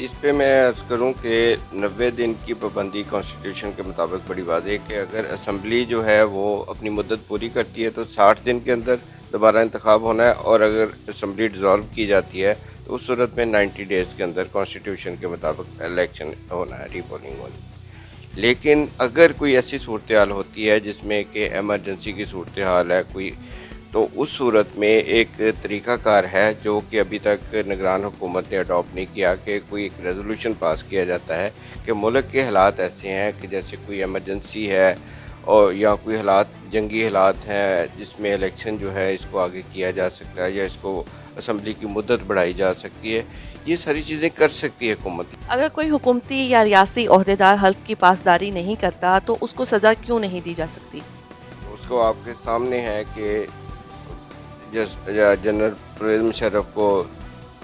اس پہ میں عرض کروں کہ 90 دن کی پابندی کانسٹیٹیوشن کے مطابق بڑی واضح ہے کہ اگر اسمبلی جو ہے وہ اپنی مدت پوری کرتی ہے تو 60 دن کے اندر دوبارہ انتخاب ہونا ہے، اور اگر اسمبلی ڈیزالو کی جاتی ہے تو اس صورت میں 90 ڈیز کے اندر کانسٹیٹیوشن کے مطابق الیکشن ہونا ہے، ری پولنگ ہونی۔ لیکن اگر کوئی ایسی صورتحال ہوتی ہے جس میں کہ ایمرجنسی کی صورتحال ہے کوئی، تو اس صورت میں ایک طریقہ کار ہے جو کہ ابھی تک نگران حکومت نے اڈاپٹ نہیں کیا، کہ کوئی ایک ریزولوشن پاس کیا جاتا ہے کہ ملک کے حالات ایسے ہیں کہ جیسے کوئی ایمرجنسی ہے اور یا کوئی حالات جنگی حالات ہیں جس میں الیکشن جو ہے اس کو آگے کیا جا سکتا ہے یا اس کو اسمبلی کی مدت بڑھائی جا سکتی ہے، یہ ساری چیزیں کر سکتی ہے حکومت۔ اگر کوئی حکومتی یا ریاستی عہدیدار حلف کی پاسداری نہیں کرتا تو اس کو سزا کیوں نہیں دی جا سکتی؟ اس کو آپ کے سامنے ہے کہ جنرل پرویز مشرف کو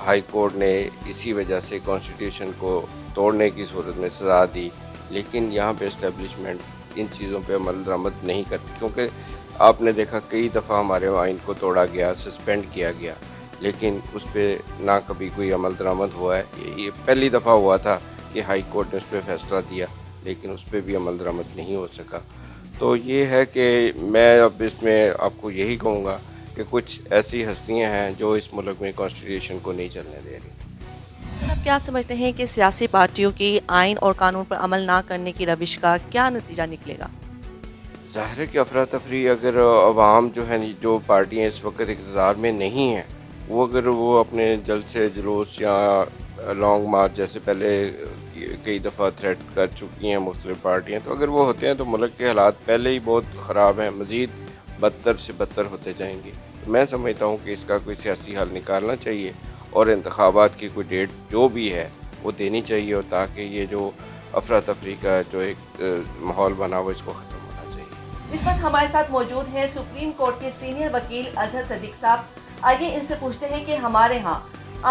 ہائی کورٹ نے اسی وجہ سے کانسٹیٹیوشن کو توڑنے کی صورت میں سزا دی، لیکن یہاں پہ اسٹیبلشمنٹ ان چیزوں پہ عمل درآمد نہیں کرتی، کیونکہ آپ نے دیکھا کئی دفعہ ہمارے آئین کو توڑا گیا، سسپینڈ کیا گیا، لیکن اس پہ نہ کبھی کوئی عمل درآمد ہوا ہے۔ یہ پہلی دفعہ ہوا تھا کہ ہائی کورٹ نے اس پہ فیصلہ دیا، لیکن اس پہ بھی عمل درآمد نہیں ہو سکا۔ تو یہ ہے کہ میں اب اس میں آپ کو یہی کہوں گا کہ کچھ ایسی ہستیاں ہیں جو اس ملک میں کانسٹیٹیوشن کو نہیں چلنے دے رہی۔ آپ کیا سمجھتے ہیں کہ سیاسی پارٹیوں کی آئین اور قانون پر عمل نہ کرنے کی روش کا کیا نتیجہ نکلے گا؟ ظاہر ہے کہ افراتفری اگر عوام جو ہے جو پارٹیاں اس وقت اقتدار میں نہیں ہیں وہ اگر وہ اپنے جلسے جلوس یا لانگ مارچ جیسے پہلے کئی دفعہ تھریٹ کر چکی ہیں مختلف پارٹیاں، تو اگر وہ ہوتے ہیں تو ملک کے حالات پہلے ہی بہت خراب ہیں، مزید بدتر سے بدتر ہوتے جائیں گے۔ میں سمجھتا ہوں کہ اس کا کوئی سیاسی حل نکالنا چاہیے اور انتخابات کی کوئی ڈیٹ جو بھی ہے وہ دینی چاہیے، اور تاکہ یہ جو افراتفری کا جو ایک ماحول بنا وہ اس کو ختم ہونا چاہیے۔ اس وقت ہمارے ساتھ موجود ہیں سپریم کورٹ کے سینئر وکیل اظہر صدیق صاحب۔ آئیے ان سے پوچھتے ہیں کہ ہمارے ہاں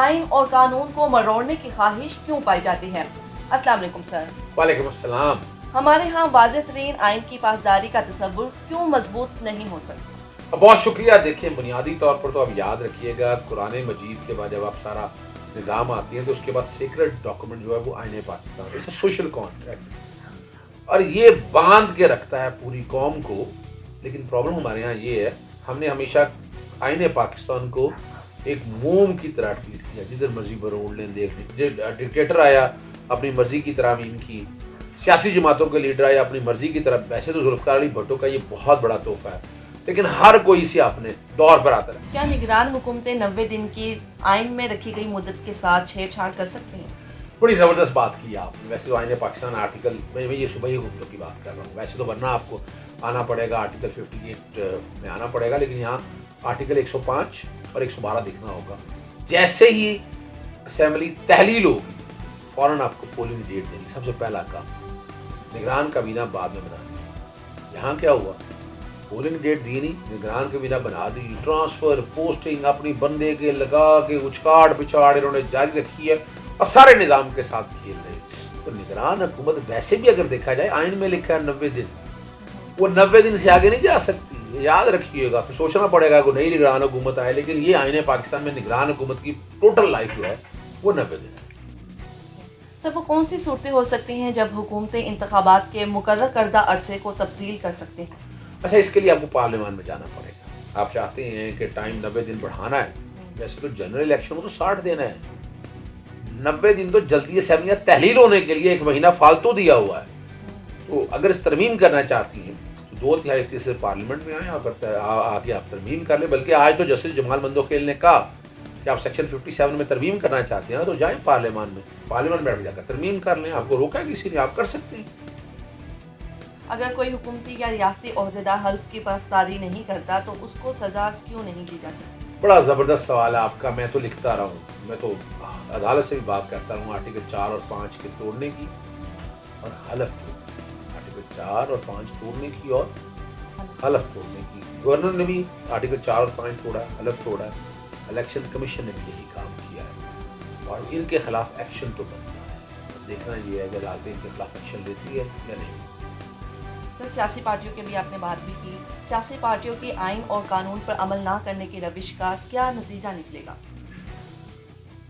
آئین اور قانون کو مروڑنے کی خواہش کیوں پائی جاتی ہے۔ السلام علیکم سر۔ وعلیکم السلام۔ ہمارے ہاں واضح ترین آئین کی پاسداری کا تصور کیوں مضبوط نہیں ہو سکتا؟ بہت شکریہ۔ دیکھیں بنیادی طور پر تو اب یاد رکھیے گا قرآن مجید کے بعد جب آپ سارا نظام آتی ہے تو اس کے بعد سیکرٹ ڈاکومنٹ جو ہے وہ آئین پاکستان، اسے سوشل کانٹریکٹ، اور یہ باندھ کے رکھتا ہے پوری قوم کو۔ لیکن پرابلم ہمارے ہاں یہ ہے، ہم نے ہمیشہ آئین پاکستان کو ایک موم کی طرح ٹریٹ کیا، جدھر مرضی بروڑ لیں دیکھ لیں۔ ڈکٹیٹر آیا اپنی مرضی کی ترامیم کی، سیاسی جماعتوں کے لیڈر آیا اپنی مرضی کی طرف۔ ویسے تو ذوالفقار علی بھٹو کا یہ بہت بڑا تحفہ ہے، لیکن ہر کوئی اسے اپنے دور پر آتا ہے۔ کیا نگران حکومتیں 90 دن کی آئین میں رکھی گئی مدت کے ساتھ چھیڑ چھاڑ کر سکتی ہیں؟ بڑی زبردست بات کی آپ نے۔ ویسے تو آئین پاکستان آرٹیکل میں یہ صوبائی حکومتوں کی بات کر رہا ہوں، ویسے تو ورنہ آپ کو آنا پڑے گا آرٹیکل 58 میں آنا پڑے گا، لیکن یہاں آرٹیکل 105 اور 112 دیکھنا ہوگا۔ جیسے ہی اسمبلی تحلیل ہوگی فوراً آپ کو پولنگ ڈیٹ دینی، سب سے پہلا کام۔ نگران کابینہ بعد میں بنانی۔ یہاں کیا ہوا، پولنگ ڈیٹ دی نہیں، نگران کابینہ بنا دی، ٹرانسفر پوسٹنگ اپنی بندے کے لگا کے اچکاڑ پچاڑ انہوں نے جاری رکھی ہے اور سارے نظام کے ساتھ کھیل رہے ہیں۔ تو نگران حکومت ویسے بھی اگر دیکھا جائے آئین میں لکھا ہے 90 دن، وہ 90 دن سے آگے نہیں جا سکتی، یاد رکھیے گا۔ پھر سوچنا پڑے گا کہ نئی نگران حکومت آئے، لیکن یہ آئین پاکستان میں نگران حکومت کی ٹوٹل لائف جو ہے وہ 90 دن ہے۔ سر وہ کون سی صورتیں ہو سکتی ہیں جب حکومتیں انتخابات کے مقرر کردہ عرصے کو تبدیل کر سکتے ہیں؟ اچھا، اس کے لیے آپ کو پارلیمان میں جانا پڑے گا۔ آپ چاہتے ہیں کہ ٹائم 90 دن بڑھانا ہے، ویسے تو جنرل الیکشن کو تو 60 دن ہے، 90 دن تو جلدی اسمبلیاں تحلیل ہونے کے لیے 1 مہینہ فالتو دیا ہوا ہے۔ تو اگر اس ترمیم کرنا چاہتی ہیں تو 2/3 سے پارلیمنٹ میں آئیں آ کے آپ ترمیم کر لیں۔ بلکہ آج تو جسٹس جمال مندوخیل نے کہا کہ آپ سیکشن 57 میں ترمیم کرنا چاہتے ہیں نا تو جائیں پارلیمان میں، پارلیمان میں جا کر ترمیم کر لیں، آپ کو روکا کسی نے، آپ کر سکتے ہیں۔ اگر کوئی حکومتی یا ریاستی عہدیدار حلف کی پاسداری نہیں کرتا تو اس کو سزا کیوں نہیں دی جا سکتی؟ بڑا زبردست سوال ہے آپ کا۔ میں تو لکھتا رہا ہوں، میں تو عدالت سے بھی بات کرتا ہوں آرٹیکل 4 اور 5 کے توڑنے کی اور حلف توڑنے، آرٹیکل 4 اور 5 توڑنے کی اور حلف توڑنے کی۔ گورنر نے بھی آرٹیکل 4 اور 5 توڑا ہے، حلف توڑا ہے، الیکشن کمیشن نے بھی یہی کام کیا ہے، اور ان کے خلاف ایکشن تو بنتا ہے۔ دیکھنا یہ ہے کہ عدالتیں ان کے خلاف ایکشن لیتی ہے یا نہیں۔ سر سیاسی پارٹیوں کے بھی آپ نے بات بھی کی، سیاسی پارٹیوں کی آئین اور قانون پر عمل نہ کرنے کی روش کا کیا نتیجہ نکلے گا؟